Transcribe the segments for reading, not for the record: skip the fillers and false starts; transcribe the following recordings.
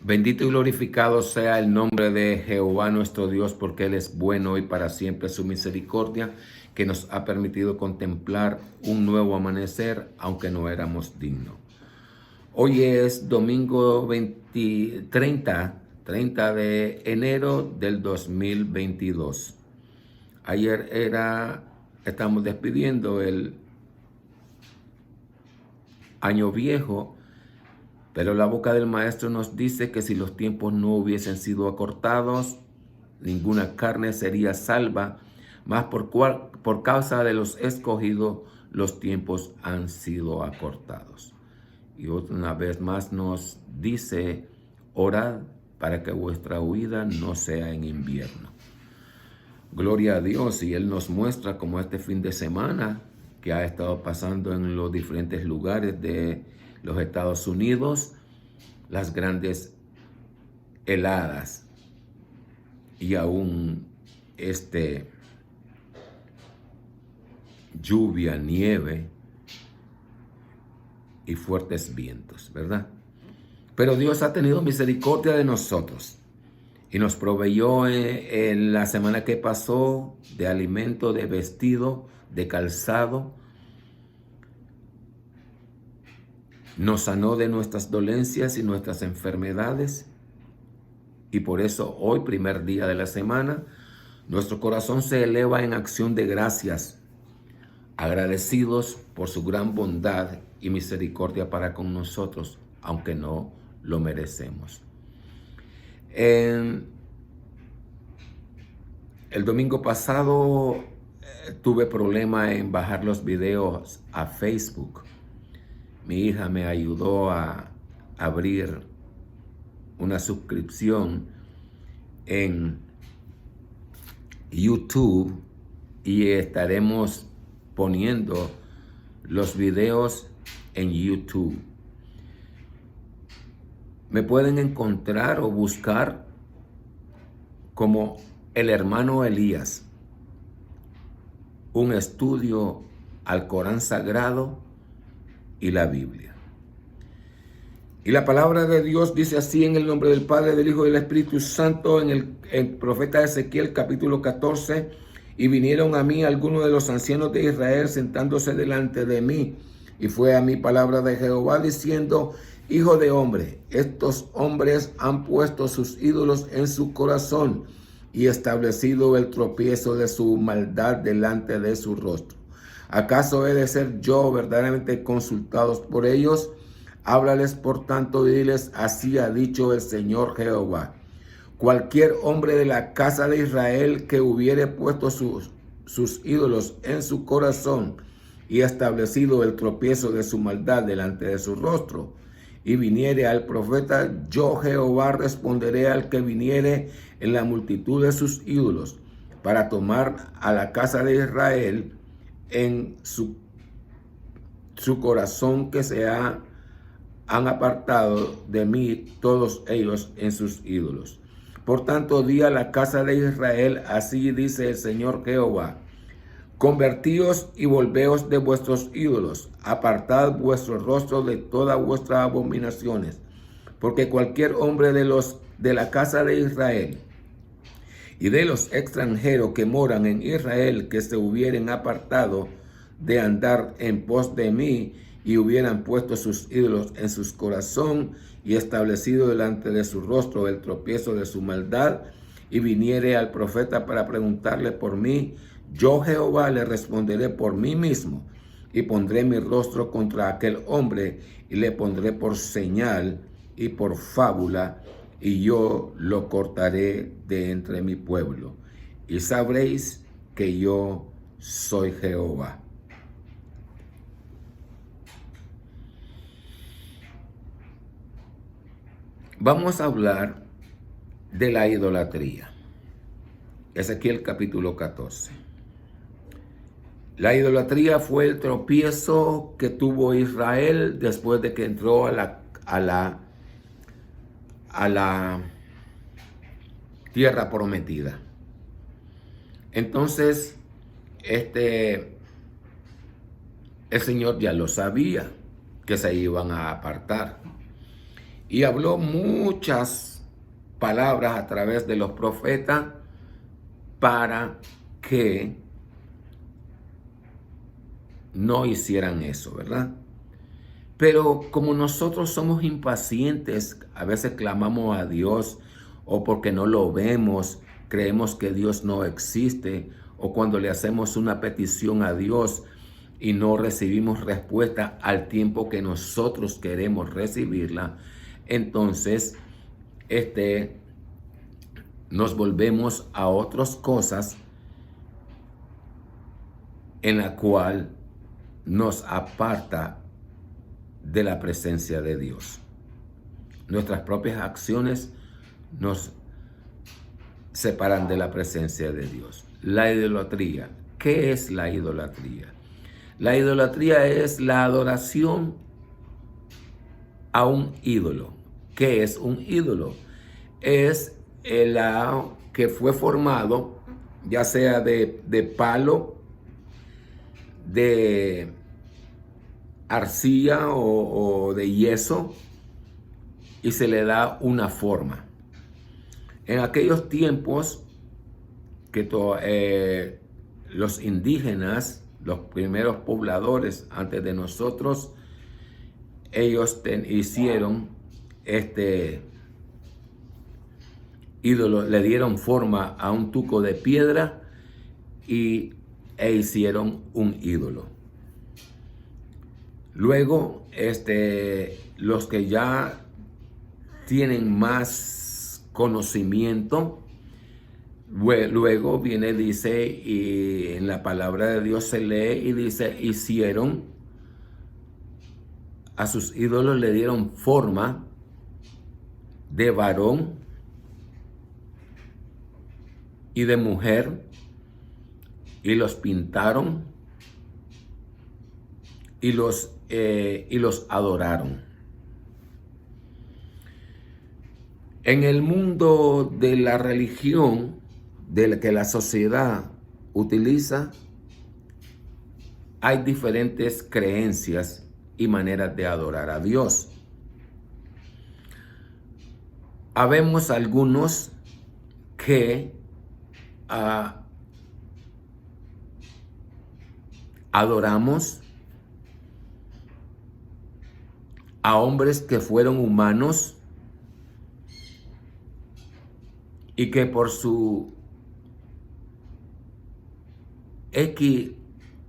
Bendito y glorificado sea el nombre de Jehová nuestro Dios, porque Él es bueno y para siempre su misericordia, que nos ha permitido contemplar un nuevo amanecer, aunque no éramos dignos. Hoy es domingo 30 de enero del 2022. Estamos despidiendo el año viejo, pero la boca del Maestro nos dice que si los tiempos no hubiesen sido acortados, ninguna carne sería salva, mas por causa de los escogidos, los tiempos han sido acortados. Y una vez más nos dice, orad para que vuestra huida no sea en invierno. Gloria a Dios, y Él nos muestra como este fin de semana que ha estado pasando en los diferentes lugares de los Estados Unidos, las grandes heladas y aún lluvia, nieve y fuertes vientos, ¿verdad? Pero Dios ha tenido misericordia de nosotros y nos proveyó en la semana que pasó de alimento, de vestido, de calzado. Nos sanó de nuestras dolencias y nuestras enfermedades. Y por eso hoy, primer día de la semana, nuestro corazón se eleva en acción de gracias, agradecidos por su gran bondad y misericordia para con nosotros, aunque no lo merecemos. El domingo pasado tuve problema en bajar los videos a Facebook. Mi hija me ayudó a abrir una suscripción en YouTube y estaremos poniendo los videos en YouTube. Me pueden encontrar o buscar como el hermano Elías, un estudio al Corán Sagrado y la Biblia. Y la palabra de Dios dice así en el nombre del Padre, del Hijo y del Espíritu Santo, en el profeta Ezequiel capítulo 14, y vinieron a mí algunos de los ancianos de Israel sentándose delante de mí, y fue a mí palabra de Jehová diciendo, hijo de hombre, estos hombres han puesto sus ídolos en su corazón y establecido el tropiezo de su maldad delante de su rostro. ¿Acaso he de ser yo verdaderamente consultados por ellos? Háblales por tanto y diles, así ha dicho el Señor Jehová. Cualquier hombre de la casa de Israel que hubiere puesto sus ídolos en su corazón y establecido el tropiezo de su maldad delante de su rostro, y viniere al profeta, yo Jehová responderé al que viniere en la multitud de sus ídolos, para tomar a la casa de Israel en su corazón que han apartado de mí todos ellos en sus ídolos. Por tanto, di a la casa de Israel, así dice el Señor Jehová, convertíos y volveos de vuestros ídolos, apartad vuestro rostro de todas vuestras abominaciones, porque cualquier hombre de la casa de Israel y de los extranjeros que moran en Israel, que se hubieren apartado de andar en pos de mí, y hubieran puesto sus ídolos en su corazón y establecido delante de su rostro el tropiezo de su maldad, y viniere al profeta para preguntarle por mí, yo Jehová le responderé por mí mismo, y pondré mi rostro contra aquel hombre, y le pondré por señal y por fábula, y yo lo cortaré de entre mi pueblo, y sabréis que yo soy Jehová. Vamos a hablar de la idolatría. Ezequiel capítulo 14. La idolatría fue el tropiezo que tuvo Israel después de que entró a la tierra prometida. Entonces, el Señor ya lo sabía que se iban a apartar. y habló muchas palabras a través de los profetas para que no hicieran eso, ¿verdad? Pero como nosotros somos impacientes, a veces clamamos a Dios o porque no lo vemos, creemos que Dios no existe, o cuando le hacemos una petición a Dios y no recibimos respuesta al tiempo que nosotros queremos recibirla, entonces nos volvemos a otras cosas en la cual nos aparta de la presencia de Dios. Nuestras propias acciones nos separan de la presencia de Dios. La idolatría. ¿Qué es la idolatría? La idolatría es la adoración a un ídolo. ¿Qué es un ídolo? Es el que fue formado, ya sea de palo, de arcilla o de yeso, y se le da una forma. En aquellos tiempos que los indígenas, los primeros pobladores antes de nosotros, ellos hicieron ídolo, le dieron forma a un tuco de piedra e hicieron un ídolo. Luego, los que ya tienen más conocimiento, luego viene, dice, y en la palabra de Dios se lee y dice, hicieron a sus ídolos, le dieron forma de varón y de mujer, y los pintaron y los adoraron. En el mundo de la religión, que la sociedad utiliza, hay diferentes creencias y maneras de adorar a Dios. Habemos algunos que adoramos a hombres que fueron humanos y que por su X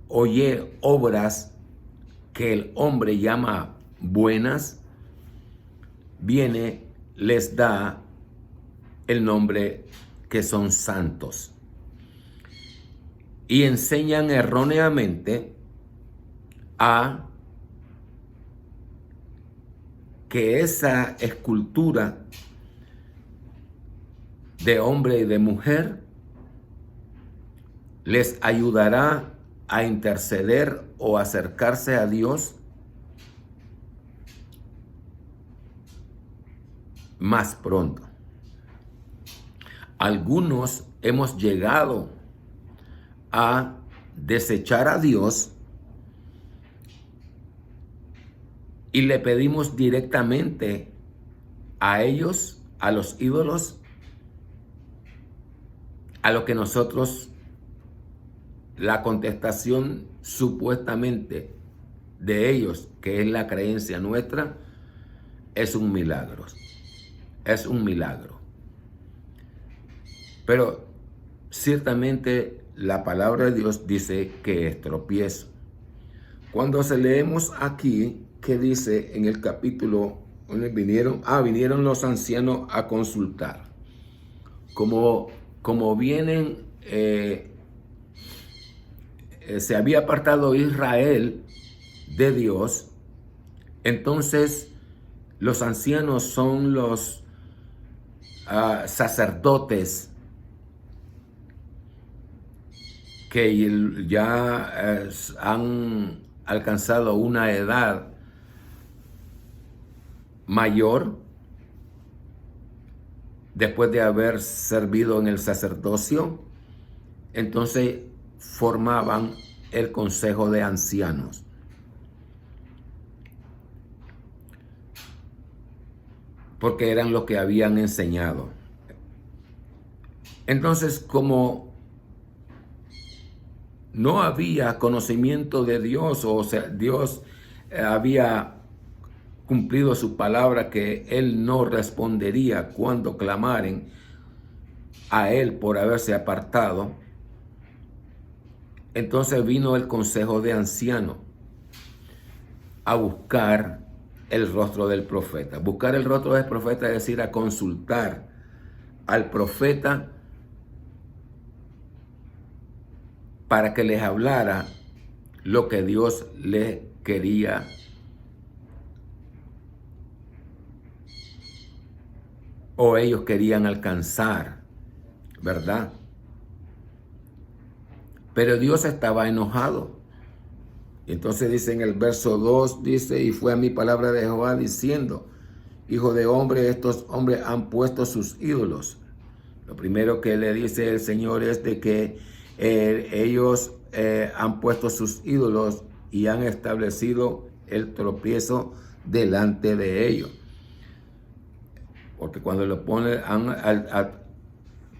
o Y obras que el hombre llama buenas, les da el nombre que son santos. Y enseñan erróneamente a que esa escultura de hombre y de mujer les ayudará a interceder o acercarse a Dios más pronto. Algunos hemos llegado a desechar a Dios y le pedimos directamente a ellos, a los ídolos, a lo que nosotros, la contestación supuestamente de ellos, que es la creencia nuestra, es un milagro. Es un milagro. Pero ciertamente la palabra de Dios dice que es tropiezo. Cuando leemos aquí, que dice en el capítulo, vinieron los ancianos a consultar. Como vienen, se había apartado Israel de Dios, entonces los ancianos son los sacerdotes que ya han alcanzado una edad mayor después de haber servido en el sacerdocio. Entonces formaban el consejo de ancianos. porque eran los que habían enseñado. Entonces, como no había conocimiento de Dios, o sea, Dios había cumplido su palabra que Él no respondería cuando clamaren a Él por haberse apartado, entonces vino el consejo de anciano a buscar el rostro del profeta. Buscar el rostro del profeta es decir, a consultar al profeta para que les hablara lo que Dios les quería o ellos querían alcanzar, ¿verdad? Pero Dios estaba enojado. Entonces dice en el verso 2, dice, y fue a mí palabra de Jehová diciendo, hijo de hombre, estos hombres han puesto sus ídolos. Lo primero que le dice el Señor es de que ellos han puesto sus ídolos y han establecido el tropiezo delante de ellos. Porque cuando lo ponen, han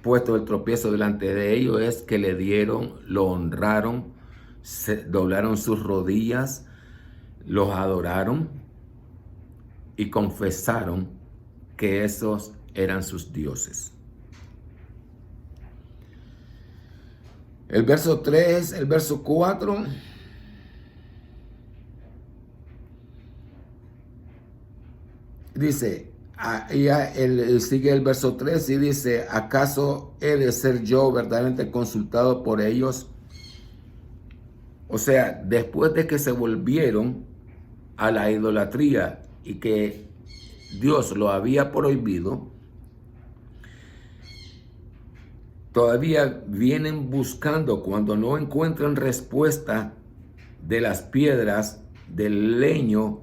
puesto el tropiezo delante de ellos es que le dieron, lo honraron, se doblaron sus rodillas, los adoraron y confesaron que esos eran sus dioses. El verso 3, el verso 4. Dice, sigue el verso 3 y dice, ¿acaso he de ser yo verdaderamente consultado por ellos? O sea, después de que se volvieron a la idolatría y que Dios lo había prohibido, todavía vienen buscando, cuando no encuentran respuesta de las piedras, del leño,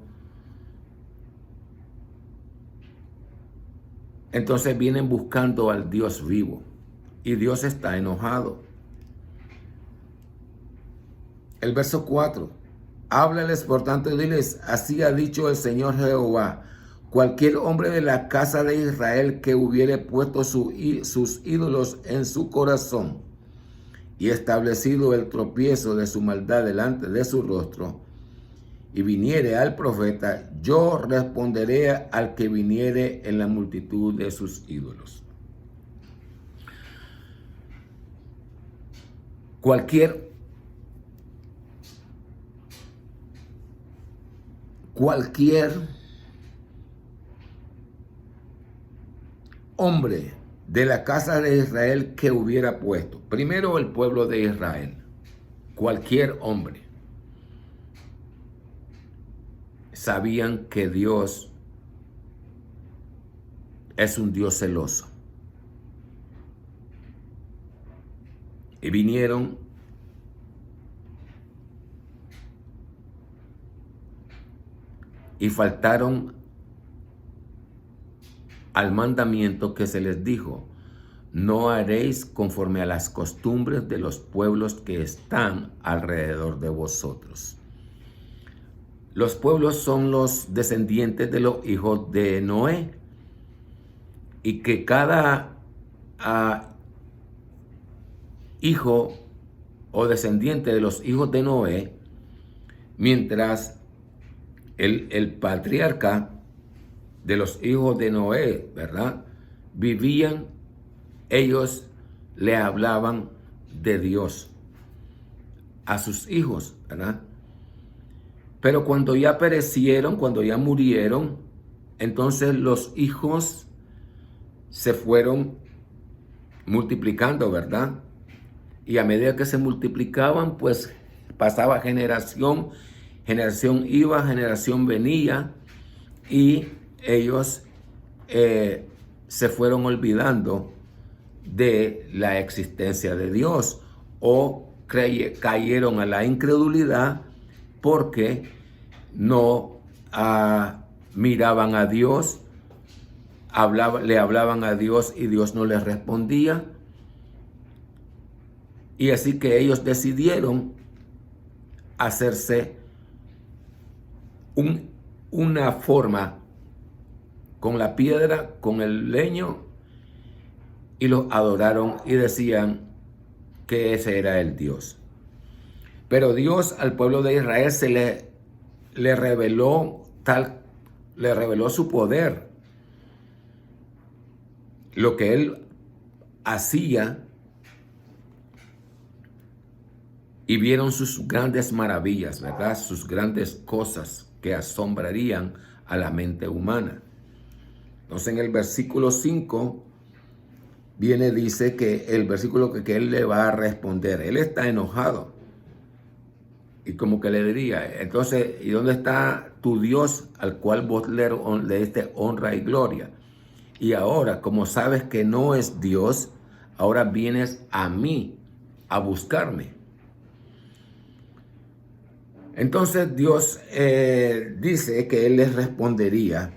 entonces vienen buscando al Dios vivo y Dios está enojado. El verso 4, háblales por tanto y diles, así ha dicho el Señor Jehová, cualquier hombre de la casa de Israel que hubiere puesto sus ídolos en su corazón y establecido el tropiezo de su maldad delante de su rostro, y viniere al profeta, yo responderé al que viniere en la multitud de sus ídolos. Cualquier hombre de la casa de Israel que hubiera puesto, primero el pueblo de Israel, cualquier hombre, sabían que Dios es un Dios celoso. Y vinieron y faltaron al mandamiento que se les dijo, no haréis conforme a las costumbres de los pueblos que están alrededor de vosotros. Los pueblos son los descendientes de los hijos de Noé, y que cada hijo o descendiente de los hijos de Noé, mientras el patriarca de los hijos de Noé, ¿verdad?, vivían, ellos le hablaban de Dios a sus hijos, ¿verdad? Pero cuando ya perecieron, cuando ya murieron, entonces los hijos se fueron multiplicando, ¿verdad? Y a medida que se multiplicaban, pues pasaba generación, generación iba, generación venía, y ellos se fueron olvidando de la existencia de Dios o cayeron a la incredulidad porque no miraban a Dios, le hablaban a Dios y Dios no les respondía. Y así que ellos decidieron hacerse una forma con la piedra, con el leño, y los adoraron y decían que ese era el Dios. Pero Dios al pueblo de Israel le reveló su poder, lo que él hacía, y vieron sus grandes maravillas, ¿verdad? Sus grandes cosas que asombrarían a la mente humana. Entonces en el versículo 5 dice que el versículo que él le va a responder. Él está enojado. Y como que le diría, entonces, ¿y dónde está tu Dios al cual vos le diste honra y gloria? Y ahora, como sabes que no es Dios, ahora vienes a mí a buscarme. Entonces Dios dice que Él les respondería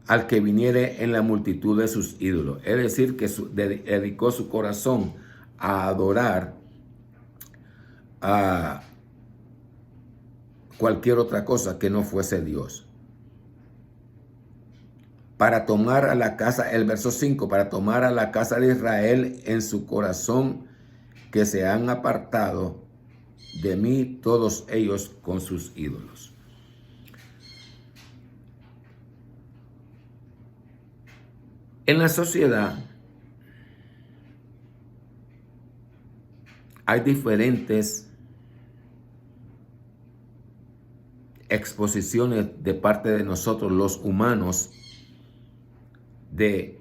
al que viniere en la multitud de sus ídolos. Es decir, que dedicó su corazón a adorar a cualquier otra cosa que no fuese Dios. Para tomar a la casa, el verso 5, para tomar a la casa de Israel en su corazón, que se han apartado de mí todos ellos con sus ídolos. En la sociedad hay diferentes exposiciones de parte de nosotros los humanos de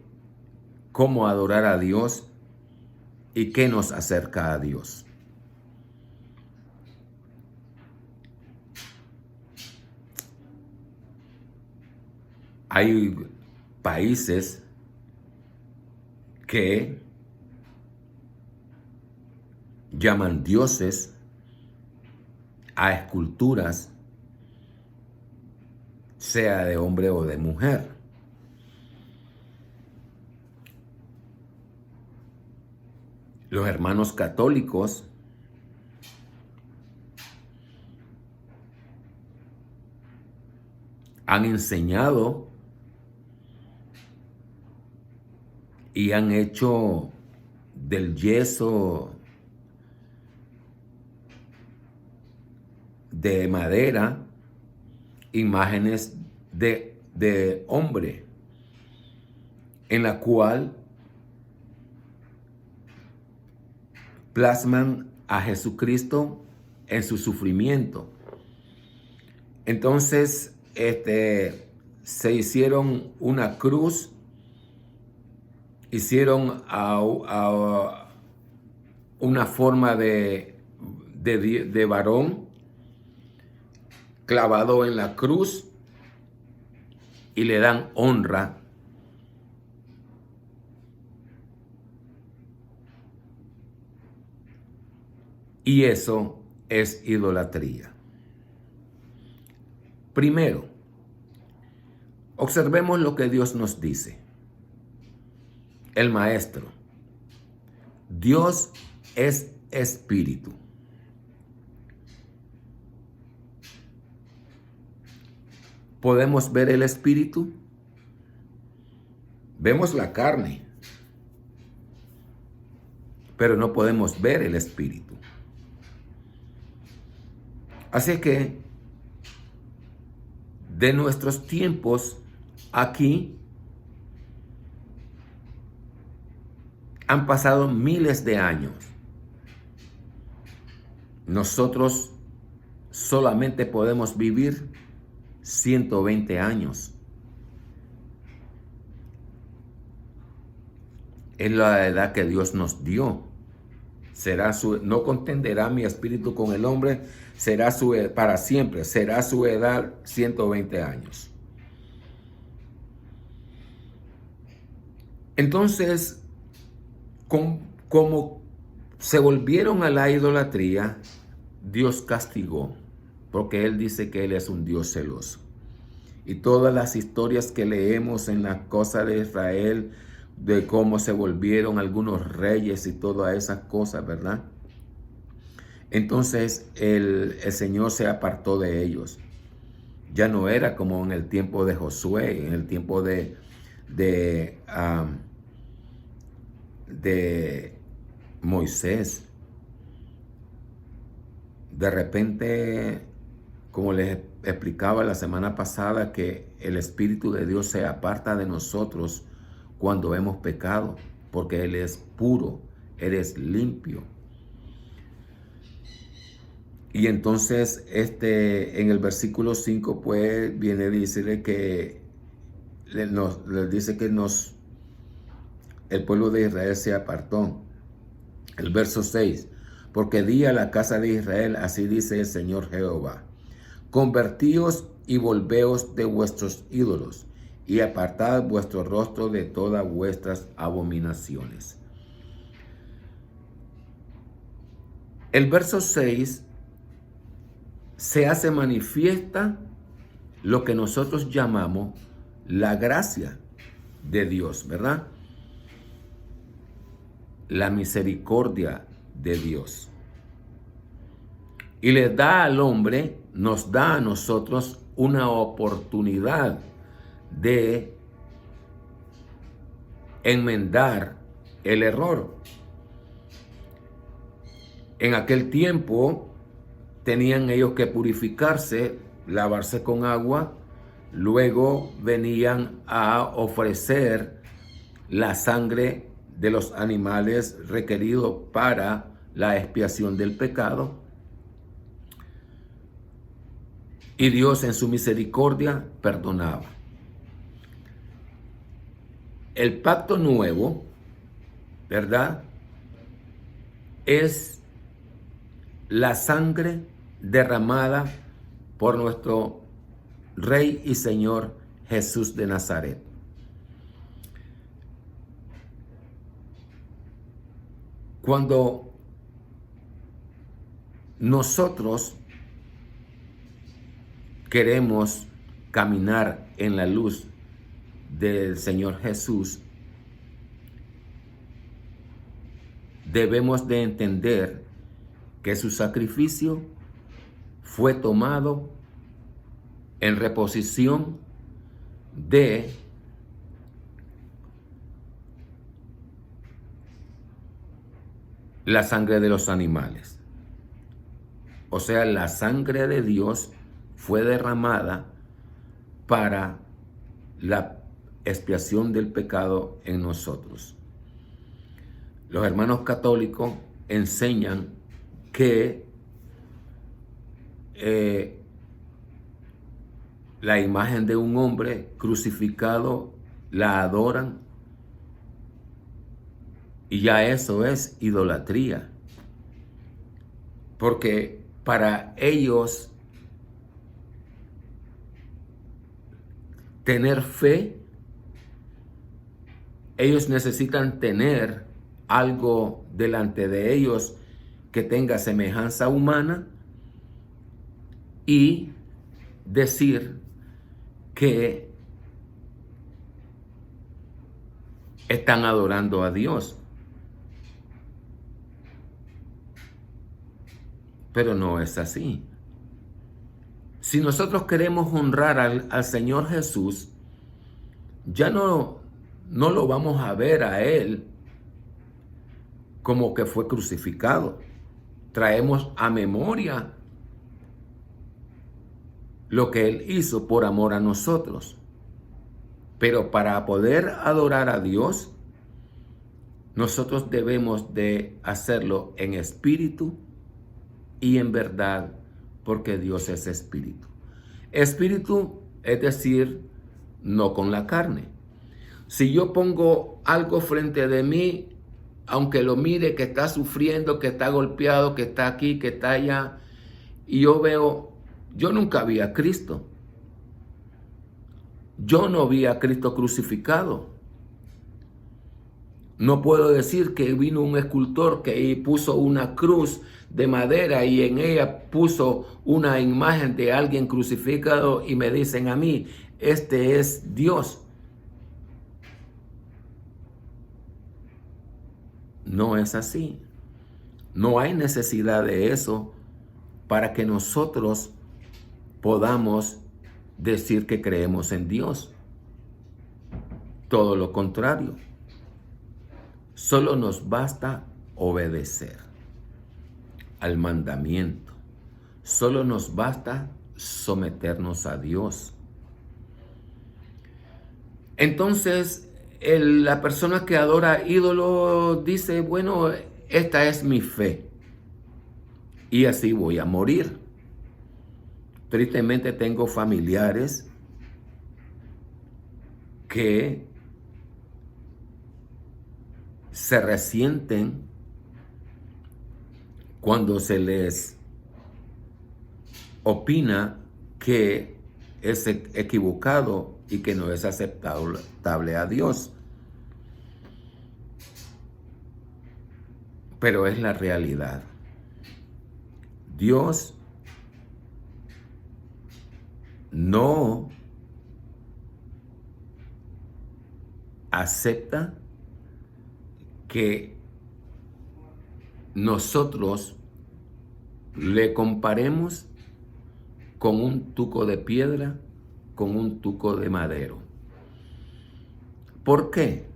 cómo adorar a Dios y qué nos acerca a Dios. Hay países que llaman dioses a esculturas, sea de hombre o de mujer. Los hermanos católicos han enseñado y han hecho del yeso, de madera, imágenes de hombre, en la cual plasman a Jesucristo en su sufrimiento. Entonces, se hicieron una cruz, hicieron una forma de varón clavado en la cruz y le dan honra. Y eso es idolatría. Primero, observemos lo que Dios nos dice. El maestro. Dios es espíritu. ¿Podemos ver el espíritu? Vemos la carne, pero no podemos ver el espíritu. Así que, de nuestros tiempos aquí, han pasado miles de años. Nosotros solamente podemos vivir 120 años. Es la edad que Dios nos dio. No contenderá mi espíritu con el hombre, será para siempre, será su edad 120 años. Entonces, como se volvieron a la idolatría, Dios castigó, porque Él dice que Él es un Dios celoso. Y todas las historias que leemos en la cosa de Israel, de cómo se volvieron algunos reyes y todas esas cosas, ¿verdad? Entonces el Señor se apartó de ellos. Ya no era como en el tiempo de Josué, en el tiempo de Moisés. De repente, como les explicaba la semana pasada, que el Espíritu de Dios se aparta de nosotros cuando hemos pecado, porque Él es puro, Él es limpio. Y entonces en el versículo 5 pues viene a decirle que les dice que el pueblo de Israel se apartó. El verso 6, porque di a la casa de Israel, así dice el Señor Jehová, convertíos y volveos de vuestros ídolos y apartad vuestro rostro de todas vuestras abominaciones. El verso 6 se hace manifiesta lo que nosotros llamamos la gracia de Dios, ¿verdad? La misericordia de Dios. Y le da al hombre, nos da a nosotros una oportunidad de enmendar el error. En aquel tiempo tenían ellos que purificarse, lavarse con agua, luego venían a ofrecer la sangre de los animales requeridos para la expiación del pecado. Y Dios en su misericordia perdonaba. El pacto nuevo, ¿verdad? Es la sangre derramada por nuestro Rey y Señor Jesús de Nazaret. Cuando nosotros queremos caminar en la luz del Señor Jesús, debemos de entender que su sacrificio fue tomado en reposición de la sangre de los animales. O sea, la sangre de Dios fue derramada para la expiación del pecado en nosotros. Los hermanos católicos enseñan que la imagen de un hombre crucificado la adoran, y ya eso es idolatría, porque para ellos tener fe, ellos necesitan tener algo delante de ellos que tenga semejanza humana y decir que están adorando a Dios. Pero no es así. Si nosotros queremos honrar al Señor Jesús, ya no lo vamos a ver a Él como que fue crucificado. Traemos a memoria lo que Él hizo por amor a nosotros. Pero para poder adorar a Dios, nosotros debemos de hacerlo en espíritu y en verdad, porque Dios es espíritu. Espíritu, es decir, no con la carne. Si yo pongo algo frente de mí, aunque lo mire que está sufriendo, que está golpeado, que está aquí, que está allá, y yo nunca vi a Cristo. Yo no vi a Cristo crucificado. No puedo decir que vino un escultor que puso una cruz de madera y en ella puso una imagen de alguien crucificado y me dicen a mí, este es Dios. No es así. No hay necesidad de eso para que nosotros podamos decir que creemos en Dios. Todo lo contrario. Solo nos basta obedecer al mandamiento. Solo nos basta someternos a Dios. Entonces, la persona que adora ídolo dice, bueno, esta es mi fe y así voy a morir. Tristemente tengo familiares que se resienten cuando se les opina que es equivocado y que no es aceptable a Dios. Pero es la realidad. Dios no acepta que nosotros le comparemos con un tuco de piedra, con un tuco de madero. ¿Por qué?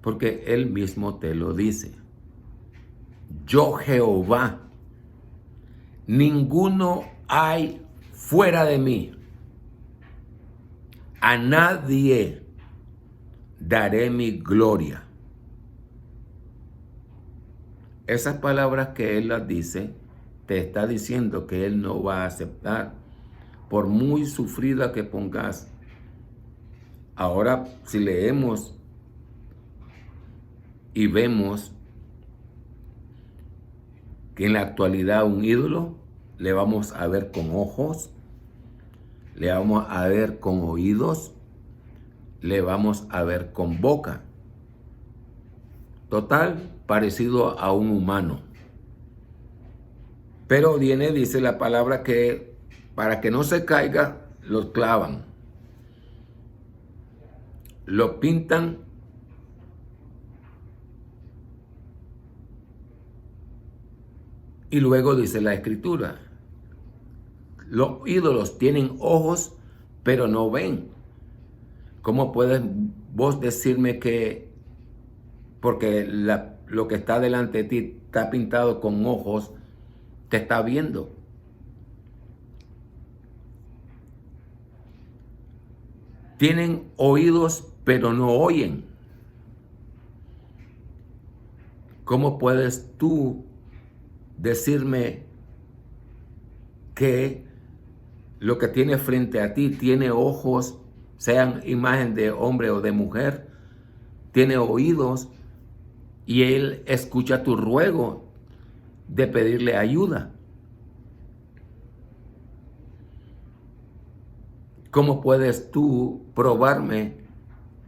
Porque Él mismo te lo dice. Yo, Jehová, ninguno hay fuera de mí. A nadie daré mi gloria. Esas palabras que Él las dice, te está diciendo que Él no va a aceptar, por muy sufrida que pongas. Ahora, si leemos y vemos que en la actualidad un ídolo le vamos a ver con ojos, le vamos a ver con oídos, le vamos a ver con boca. Total, parecido a un humano. Pero dice la palabra que para que no se caiga, lo clavan, lo pintan y luego dice la Escritura, los ídolos tienen ojos, pero no ven. ¿Cómo puedes vos decirme que porque lo que está delante de ti está pintado con ojos, te está viendo? Tienen oídos, pero no oyen. ¿Cómo puedes tú decirme que lo que tiene frente a ti tiene ojos, sean imagen de hombre o de mujer, tiene oídos y Él escucha tu ruego de pedirle ayuda? ¿Cómo puedes tú probarme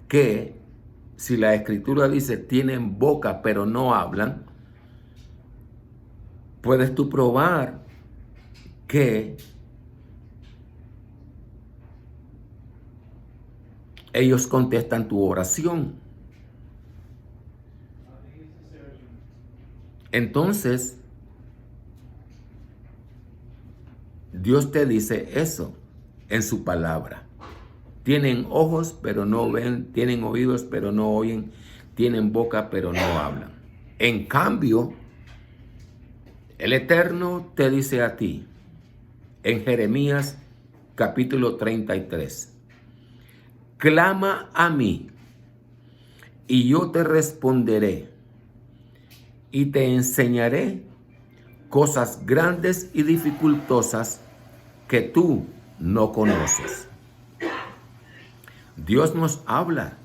que si la Escritura dice tienen boca pero no hablan, puedes tú probar que ellos contestan tu oración? Entonces, Dios te dice eso en su palabra. Tienen ojos, pero no ven. Tienen oídos, pero no oyen. Tienen boca, pero no hablan. En cambio, el Eterno te dice a ti, en Jeremías capítulo 33, clama a mí, y yo te responderé, y te enseñaré cosas grandes y dificultosas que tú no conoces. Dios nos habla.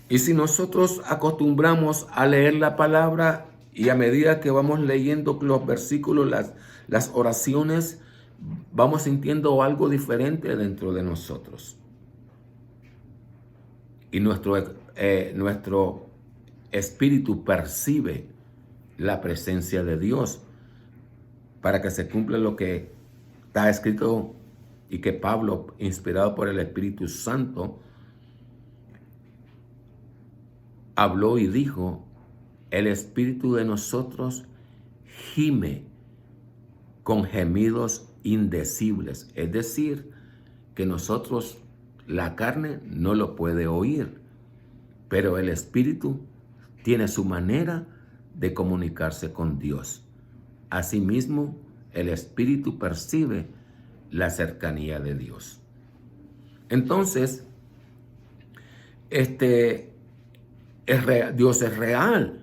Y si nosotros acostumbramos a leer la palabra y a medida que vamos leyendo los versículos, las oraciones, vamos sintiendo algo diferente dentro de nosotros. Y nuestro espíritu percibe la presencia de Dios para que se cumpla lo que está escrito y que Pablo, inspirado por el Espíritu Santo, habló y dijo: el espíritu de nosotros gime con gemidos indecibles, es decir, que nosotros, la carne no lo puede oír, pero el Espíritu tiene su manera de comunicarse con Dios. Asimismo, el Espíritu percibe la cercanía de Dios. Entonces, Dios es real.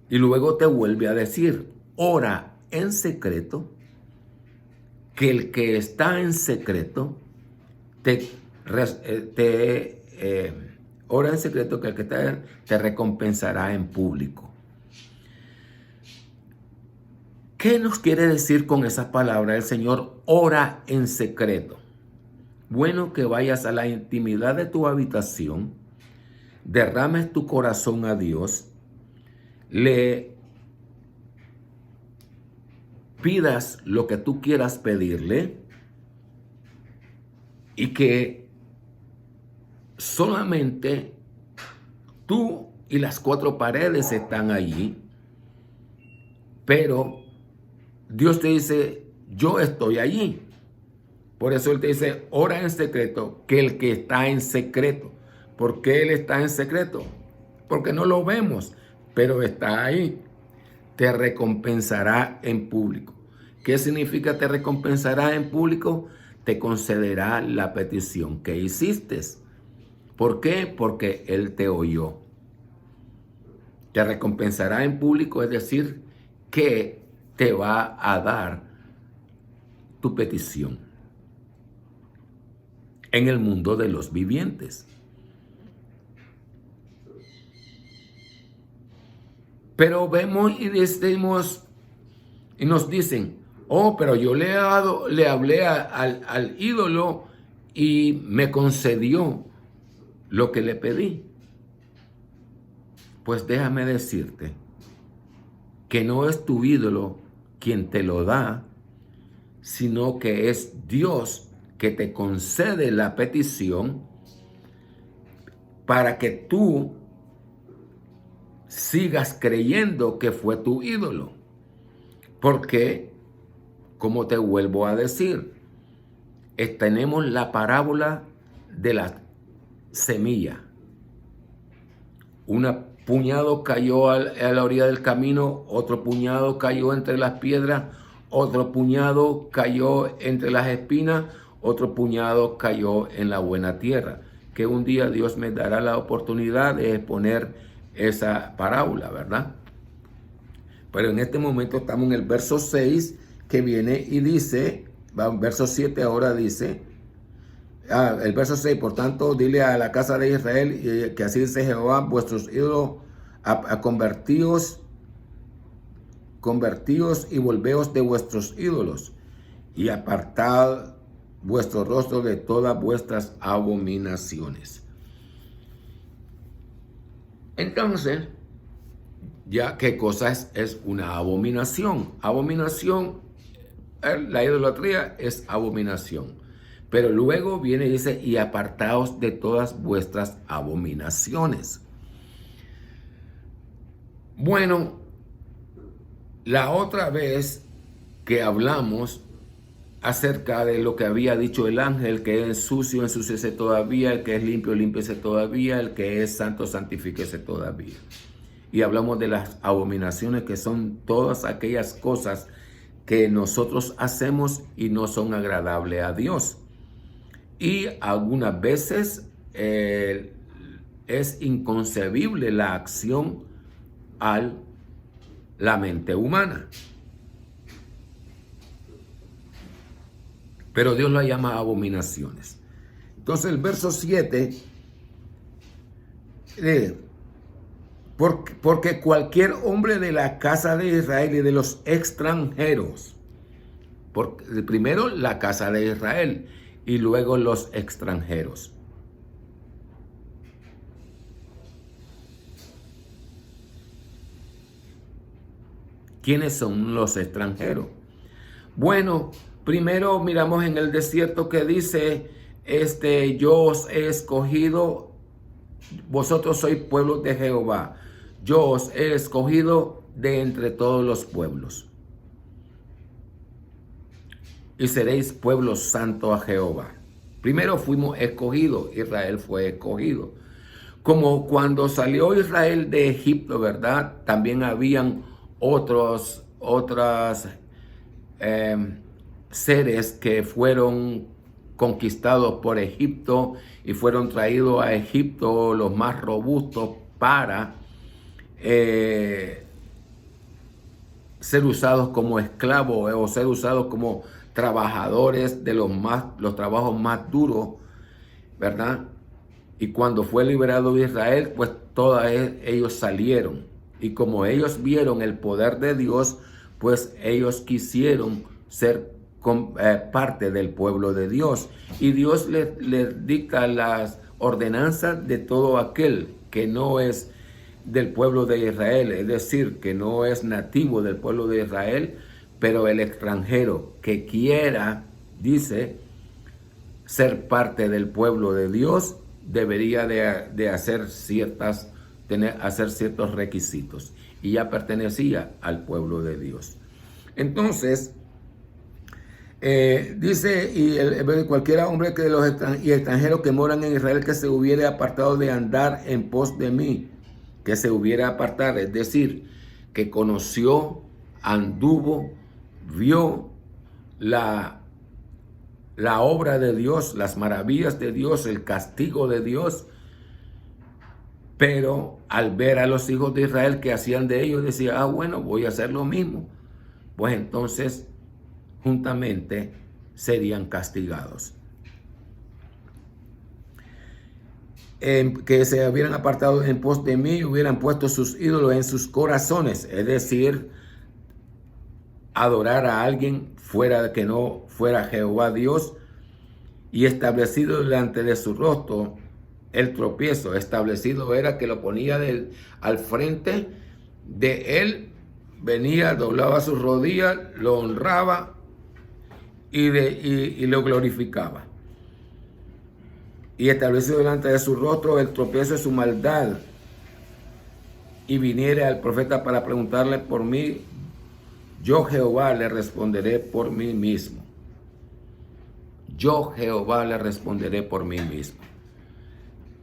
Y luego te vuelve a decir, ora en secreto, que el que está en secreto ora en secreto, que el que está te recompensará en público. ¿Qué nos quiere decir con esas palabras el Señor? Ora en secreto. Bueno, que vayas a la intimidad de tu habitación, derrames tu corazón a Dios, le pidas lo que tú quieras pedirle y que solamente tú y las cuatro paredes están allí, pero Dios te dice, yo estoy allí. Por eso Él te dice, ora en secreto, que el que está en secreto. ¿Por qué Él está en secreto? Porque no lo vemos, pero está ahí. Te recompensará en público. ¿Qué significa te recompensará en público? Te concederá la petición que hiciste. ¿Por qué? Porque Él te oyó. Te recompensará en público, es decir, que te va a dar tu petición en el mundo de los vivientes. Pero vemos y decimos y nos dicen, oh, pero yo le hablé al ídolo y me concedió lo que le pedí. Pues déjame decirte que no es tu ídolo quien te lo da, sino que es Dios que te concede la petición para que tú sigas creyendo que fue tu ídolo. Porque, como te vuelvo a decir, tenemos la parábola de la semilla. Un puñado cayó a la orilla del camino, otro puñado cayó entre las piedras, otro puñado cayó entre las espinas, otro puñado cayó en la buena tierra. Que un día Dios me dará la oportunidad de exponer esa parábola, ¿verdad? Pero en este momento estamos en el verso 6 que viene y dice, verso 7 ahora dice, el verso 6, por tanto, dile a la casa de Israel que así dice Jehová, vuestros ídolos, convertíos y volveos de vuestros ídolos y apartad vuestro rostro de todas vuestras abominaciones. Entonces, ya qué cosa es una abominación. Abominación, la idolatría es abominación. Pero luego viene y dice, y apartaos de todas vuestras abominaciones. Bueno, la otra vez que hablamos acerca de lo que había dicho el ángel, que es sucio, ensúciese todavía, el que es limpio, límpiese todavía, el que es santo, santifíquese todavía. Y hablamos de las abominaciones, que son todas aquellas cosas que nosotros hacemos y no son agradables a Dios. Y algunas veces es inconcebible la acción a la mente humana. Pero Dios la llama abominaciones. Entonces el verso 7, porque cualquier hombre de la casa de Israel y de los extranjeros, primero la casa de Israel y luego los extranjeros. ¿Quiénes son los extranjeros? Bueno, primero miramos en el desierto que dice, yo os he escogido, vosotros sois pueblo de Jehová, yo os he escogido de entre todos los pueblos. y seréis pueblo santo a Jehová. Primero fuimos escogidos, Israel fue escogido. Como cuando salió Israel de Egipto, ¿verdad? También habían otras seres que fueron conquistados por Egipto y fueron traídos a Egipto los más robustos para ser usados como esclavos o ser usados como trabajadores de los trabajos más duros, ¿verdad? Y cuando fue liberado Israel, pues todos ellos salieron. Y como ellos vieron el poder de Dios, pues ellos quisieron ser parte del pueblo de Dios. Y Dios les dicta las ordenanzas de todo aquel que no es del pueblo de Israel, es decir, que no es nativo del pueblo de Israel, pero el extranjero que quiera, dice, ser parte del pueblo de Dios, debería de hacer ciertos requisitos, y ya pertenecía al pueblo de Dios. Entonces, dice, cualquier hombre que los extranjeros que moran en Israel que se hubiere apartado de andar en pos de mí, que se hubiera apartado, es decir, que conoció, anduvo, vio la obra de Dios, las maravillas de Dios, el castigo de Dios, pero al ver a los hijos de Israel que hacían de ellos, decía, bueno, voy a hacer lo mismo. Pues entonces, juntamente, serían castigados. Que se hubieran apartado en pos de mí y hubieran puesto sus ídolos en sus corazones, es decir, adorar a alguien fuera que no fuera Jehová Dios, y establecido delante de su rostro el tropiezo. Establecido era que lo ponía al frente de él, venía, doblaba sus rodillas, lo honraba y lo glorificaba. Y establecido delante de su rostro el tropiezo de su maldad, y viniere al profeta para preguntarle por mí, yo Jehová le responderé por mí mismo. Yo Jehová le responderé por mí mismo.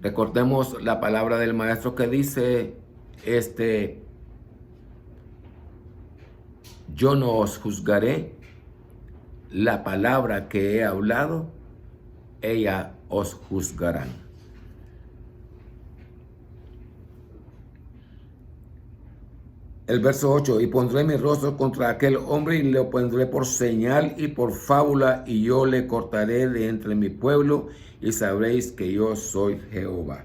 Recordemos la palabra del maestro que dice, yo no os juzgaré, la palabra que he hablado, ella os juzgarán. El verso 8, y pondré mi rostro contra aquel hombre y le pondré por señal y por fábula, y yo le cortaré de entre mi pueblo, y sabréis que yo soy Jehová.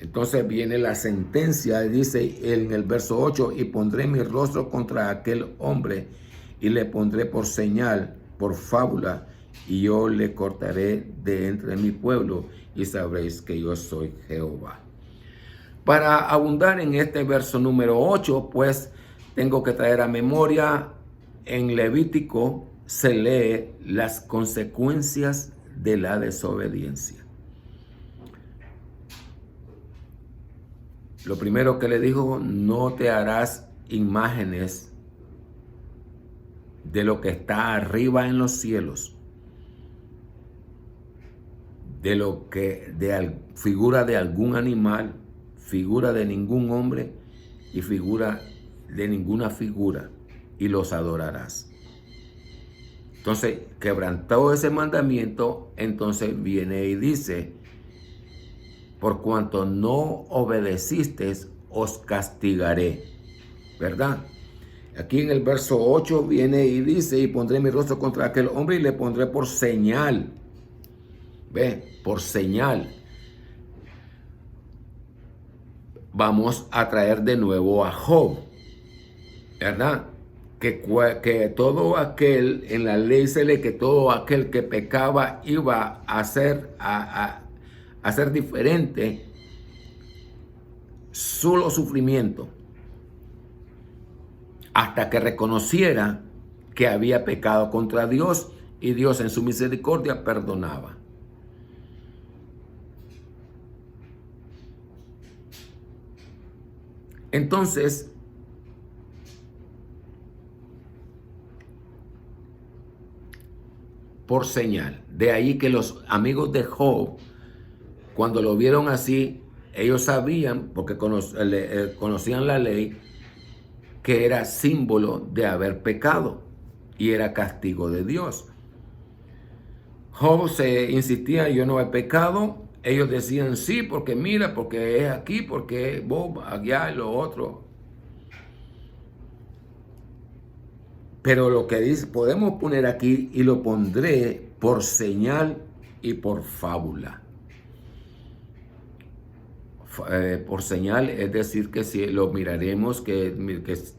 Entonces viene la sentencia, dice en el verso 8, y pondré mi rostro contra aquel hombre, y le pondré por señal, por fábula, y yo le cortaré de entre mi pueblo, y sabréis que yo soy Jehová. Para abundar en este verso número 8, pues tengo que traer a memoria, en Levítico se lee las consecuencias de la desobediencia. Lo primero que le dijo, no te harás imágenes de lo que está arriba en los cielos, figura de algún animal, figura de ningún hombre y figura de ninguna figura, y los adorarás. Entonces, quebrantado ese mandamiento, entonces viene y dice, por cuanto no obedeciste, os castigaré, ¿verdad? Aquí en el verso 8 viene y dice, y pondré mi rostro contra aquel hombre y le pondré por señal. ¿Ve? Por señal. Vamos a traer de nuevo a Job, ¿verdad? Que todo aquel, en la ley se lee que todo aquel que pecaba iba a ser diferente solo sufrimiento, hasta que reconociera que había pecado contra Dios, y Dios en su misericordia perdonaba. Entonces, por señal. De ahí que los amigos de Job, cuando lo vieron así, ellos sabían, porque conocían la ley, que era símbolo de haber pecado y era castigo de Dios. Job se insistía, yo no he pecado. Ellos decían sí, porque mira, porque es aquí, porque Bob, allá y lo otro. Pero lo que dice, podemos poner aquí y lo pondré por señal y por fábula. Por señal, es decir, que si lo miraremos, que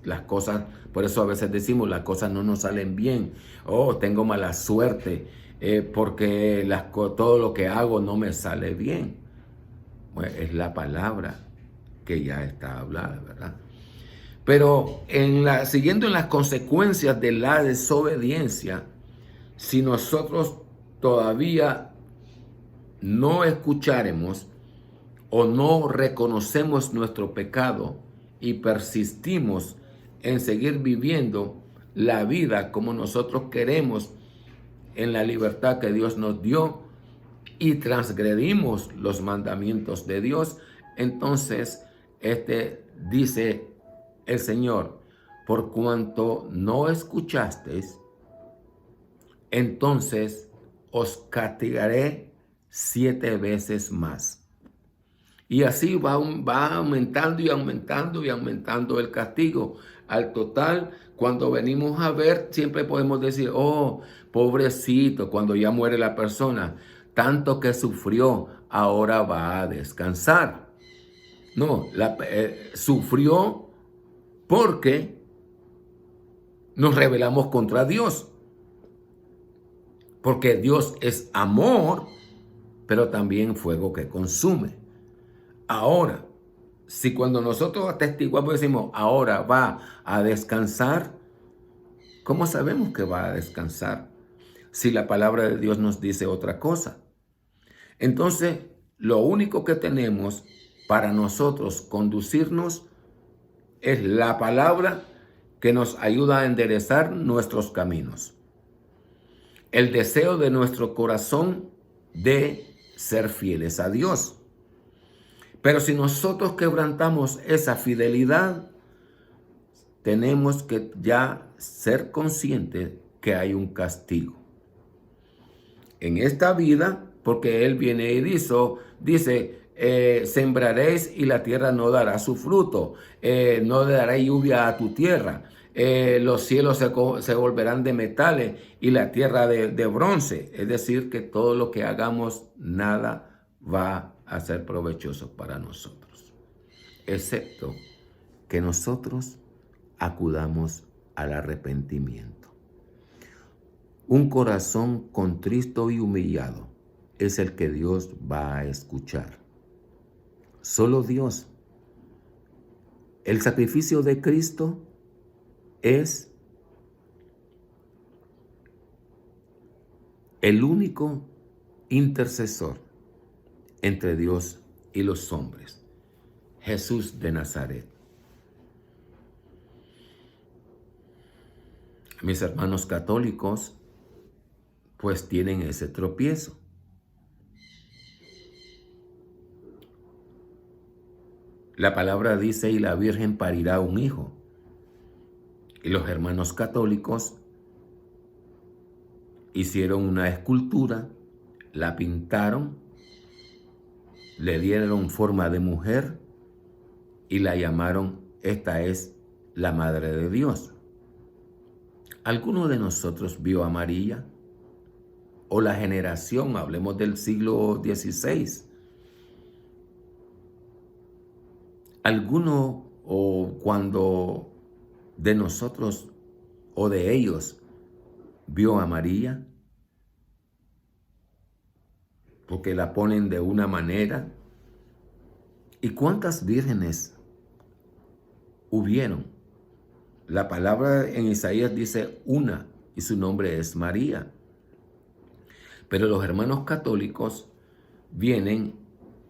las cosas, por eso a veces decimos, las cosas no nos salen bien. Oh, tengo mala suerte, porque todo lo que hago no me sale bien. Bueno, es la palabra que ya está hablada, ¿verdad? Pero siguiendo en las consecuencias de la desobediencia, si nosotros todavía no escucharemos o no reconocemos nuestro pecado y persistimos en seguir viviendo la vida como nosotros queremos en la libertad que Dios nos dio y transgredimos los mandamientos de Dios, entonces dice el Señor, por cuanto no escuchasteis, entonces os castigaré 7 veces más. Y así va aumentando y aumentando y aumentando el castigo. Al total, cuando venimos a ver, siempre podemos decir, oh, pobrecito, cuando ya muere la persona, tanto que sufrió, ahora va a descansar. No, sufrió porque nos rebelamos contra Dios. Porque Dios es amor, pero también fuego que consume. Ahora, si cuando nosotros atestiguamos decimos, ahora va a descansar, ¿cómo sabemos que va a descansar? Si la palabra de Dios nos dice otra cosa. Entonces, lo único que tenemos para nosotros conducirnos es la palabra que nos ayuda a enderezar nuestros caminos. El deseo de nuestro corazón de ser fieles a Dios. Pero si nosotros quebrantamos esa fidelidad, tenemos que ya ser conscientes que hay un castigo. En esta vida, porque Él viene y dice, sembraréis y la tierra no dará su fruto, no dará lluvia a tu tierra, los cielos se volverán de metales y la tierra de bronce. Es decir, que todo lo que hagamos, nada va a ser provechoso para nosotros, excepto que nosotros acudamos al arrepentimiento. Un corazón contrito y humillado es el que Dios va a escuchar. Solo Dios. El sacrificio de Cristo es el único intercesor entre Dios y los hombres. Jesús de Nazaret. Mis hermanos católicos, pues tienen ese tropiezo. La palabra dice, y la Virgen parirá un hijo. Y los hermanos católicos hicieron una escultura, la pintaron, le dieron forma de mujer y la llamaron, esta es la Madre de Dios. ¿Alguno de nosotros vio a María? O la generación, hablemos del siglo XVI. ¿Alguno o cuando de nosotros o de ellos vio a María? Porque la ponen de una manera. ¿Y cuántas vírgenes hubieron? La palabra en Isaías dice una, y su nombre es María. Pero los hermanos católicos vienen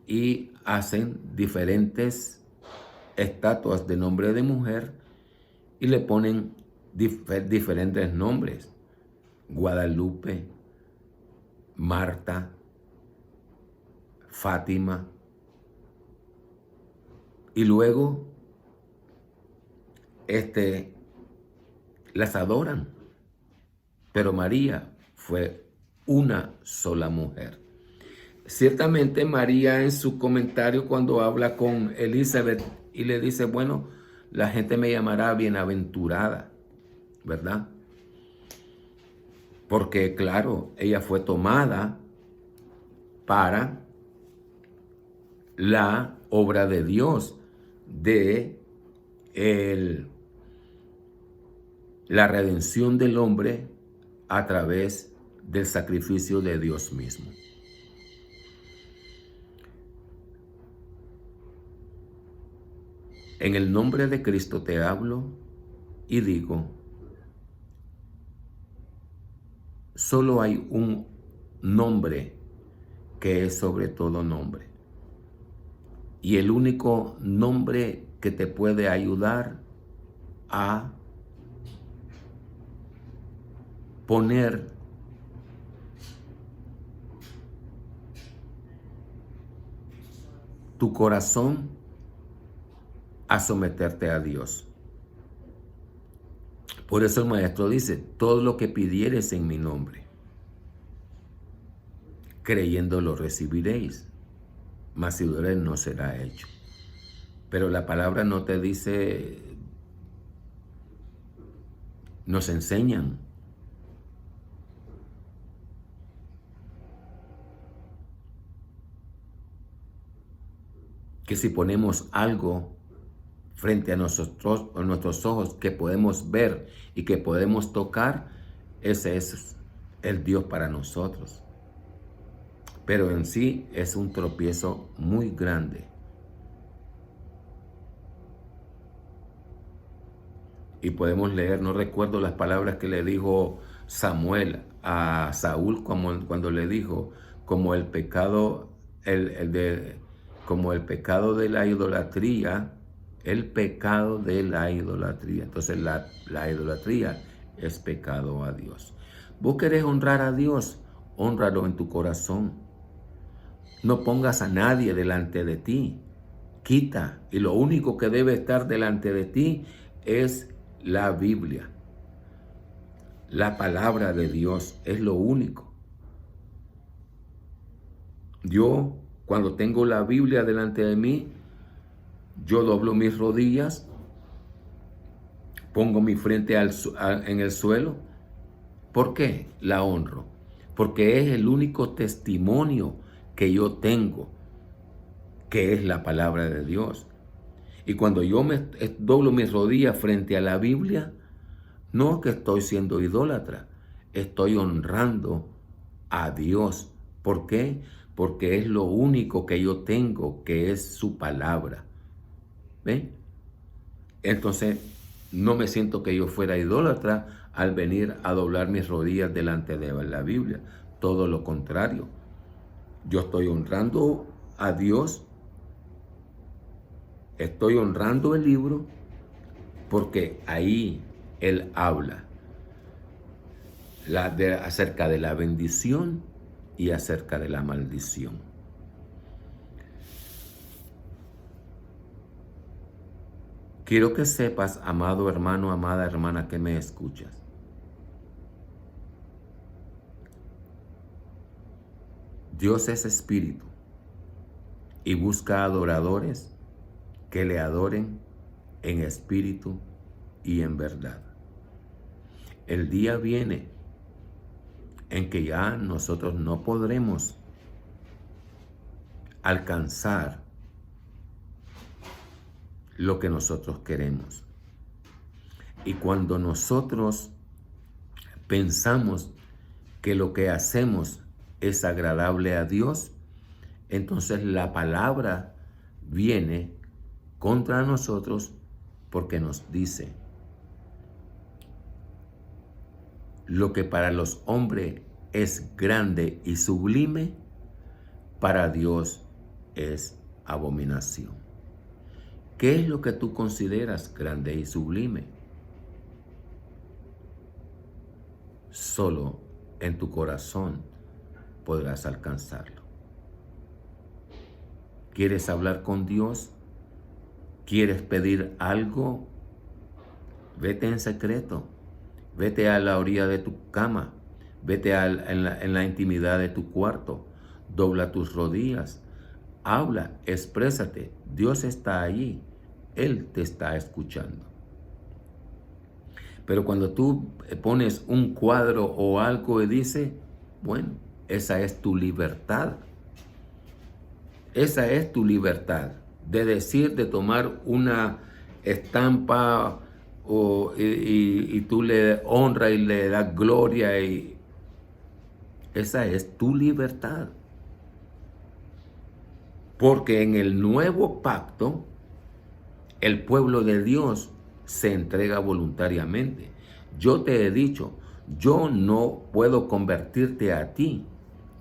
y hacen diferentes estatuas de nombre de mujer y le ponen diferentes nombres. Guadalupe, Marta, Fátima, y luego las adoran. Pero María fue una sola mujer. Ciertamente María en su comentario cuando habla con Elizabeth y le dice, bueno, la gente me llamará bienaventurada, ¿verdad? Porque claro, ella fue tomada para la obra de Dios, de la redención del hombre a través del sacrificio de Dios mismo. En el nombre de Cristo te hablo y digo, solo hay un nombre que es sobre todo nombre. Y el único nombre que te puede ayudar a poner tu corazón a someterte a Dios. Por eso el maestro dice, todo lo que pidieres en mi nombre, creyendo lo recibiréis, mas si dudares no será hecho. Pero la palabra no te dice, nos enseñan que si ponemos algo frente a nuestros ojos que podemos ver y que podemos tocar, ese es el Dios para nosotros. Pero en sí es un tropiezo muy grande. Y podemos leer, no recuerdo las palabras que le dijo Samuel a Saúl cuando le dijo, como el pecado, como el pecado de la idolatría, el pecado de la idolatría. Entonces la idolatría es pecado a Dios. Vos querés honrar a Dios, hónralo en tu corazón. No pongas a nadie delante de ti. Quita. Y lo único que debe estar delante de ti es la Biblia. La palabra de Dios es lo único. Yo, cuando tengo la Biblia delante de mí, yo doblo mis rodillas, pongo mi frente en el suelo. ¿Por qué la honro? Porque es el único testimonio que yo tengo, que es la palabra de Dios. Y cuando yo doblo mis rodillas frente a la Biblia, no que estoy siendo idólatra, estoy honrando a Dios. ¿Por qué? Porque es lo único que yo tengo, que es su palabra. ¿Ven? Entonces, no me siento que yo fuera idólatra al venir a doblar mis rodillas delante de la Biblia. Todo lo contrario. Yo estoy honrando a Dios, estoy honrando el libro, porque ahí Él habla acerca de la bendición y acerca de la maldición. Quiero que sepas, amado hermano, amada hermana que me escuchas, Dios es espíritu y busca adoradores que le adoren en espíritu y en verdad. El día viene en que ya nosotros no podremos alcanzar lo que nosotros queremos. Y cuando nosotros pensamos que lo que hacemos es agradable a Dios, entonces la palabra viene contra nosotros porque nos dice: lo que para los hombres es grande y sublime, para Dios es abominación. ¿Qué es lo que tú consideras grande y sublime? Solo en tu corazón podrás alcanzarlo. ¿Quieres hablar con Dios? ¿Quieres pedir algo? Vete en secreto. Vete a la orilla de tu cama. Vete en la intimidad de tu cuarto. Dobla tus rodillas. Habla, exprésate. Dios está allí. Él te está escuchando. Pero cuando tú pones un cuadro o algo y dices, bueno, esa es tu libertad. Esa es tu libertad de decir, de tomar una estampa y tú le honras y le das gloria. Esa es tu libertad. Porque en el nuevo pacto, el pueblo de Dios se entrega voluntariamente. Yo te he dicho, yo no puedo convertirte a ti.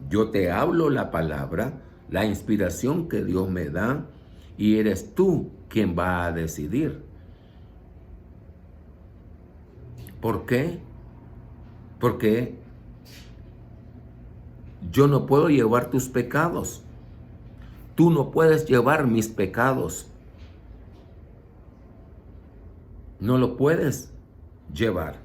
Yo te hablo la palabra, la inspiración que Dios me da, y eres tú quien va a decidir. ¿Por qué? Porque yo no puedo llevar tus pecados. Tú no puedes llevar mis pecados. No lo puedes llevar.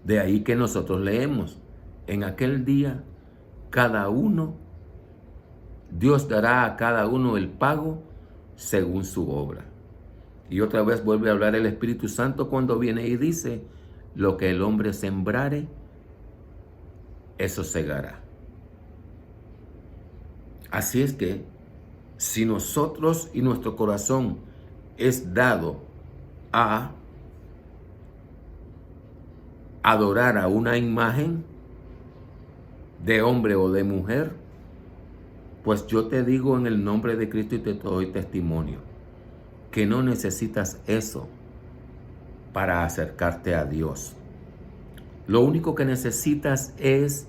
De ahí que nosotros leemos, en aquel día, cada uno, Dios dará a cada uno el pago según su obra. Y otra vez vuelve a hablar el Espíritu Santo cuando viene y dice, lo que el hombre sembrare, eso segará. Así es que, si nosotros y nuestro corazón es dado a adorar a una imagen de hombre o de mujer, pues yo te digo en el nombre de Cristo y te doy testimonio, que no necesitas eso para acercarte a Dios. Lo único que necesitas es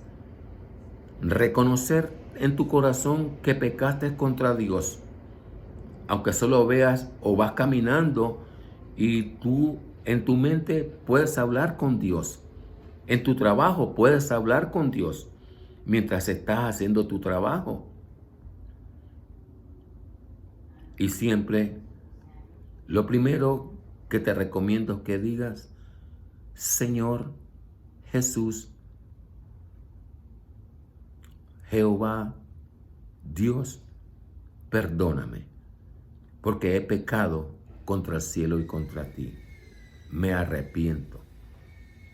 reconocer en tu corazón que pecaste contra Dios. Aunque solo veas o vas caminando y tú en tu mente puedes hablar con Dios. En tu trabajo puedes hablar con Dios mientras estás haciendo tu trabajo. Y siempre lo primero que te recomiendo es que digas, Señor Jesús, Jehová, Dios, perdóname, porque he pecado contra el cielo y contra ti. Me arrepiento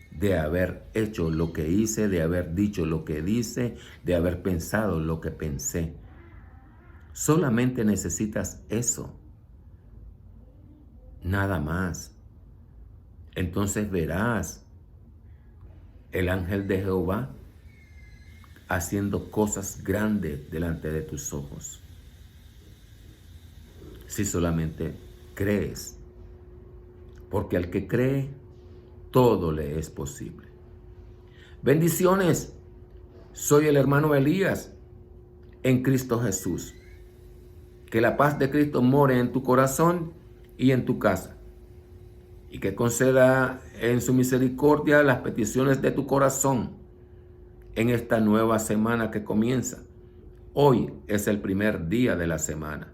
de haber hecho lo que hice, de haber dicho lo que dice, de haber pensado lo que pensé. Solamente necesitas eso. Nada más. Entonces verás el ángel de Jehová haciendo cosas grandes delante de tus ojos. Si solamente crees. Porque al que cree, todo le es posible. Bendiciones. Soy el hermano Elías en Cristo Jesús. Que la paz de Cristo more en tu corazón y en tu casa. Y que conceda en su misericordia las peticiones de tu corazón en esta nueva semana que comienza. Hoy es el primer día de la semana.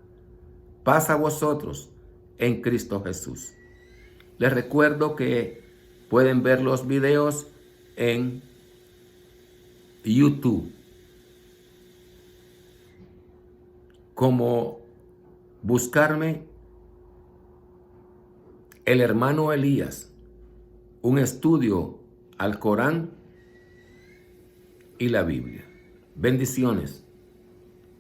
Paz a vosotros en Cristo Jesús. Les recuerdo que pueden ver los videos en YouTube. Como buscarme el hermano Elías, un estudio al Corán y la Biblia. Bendiciones.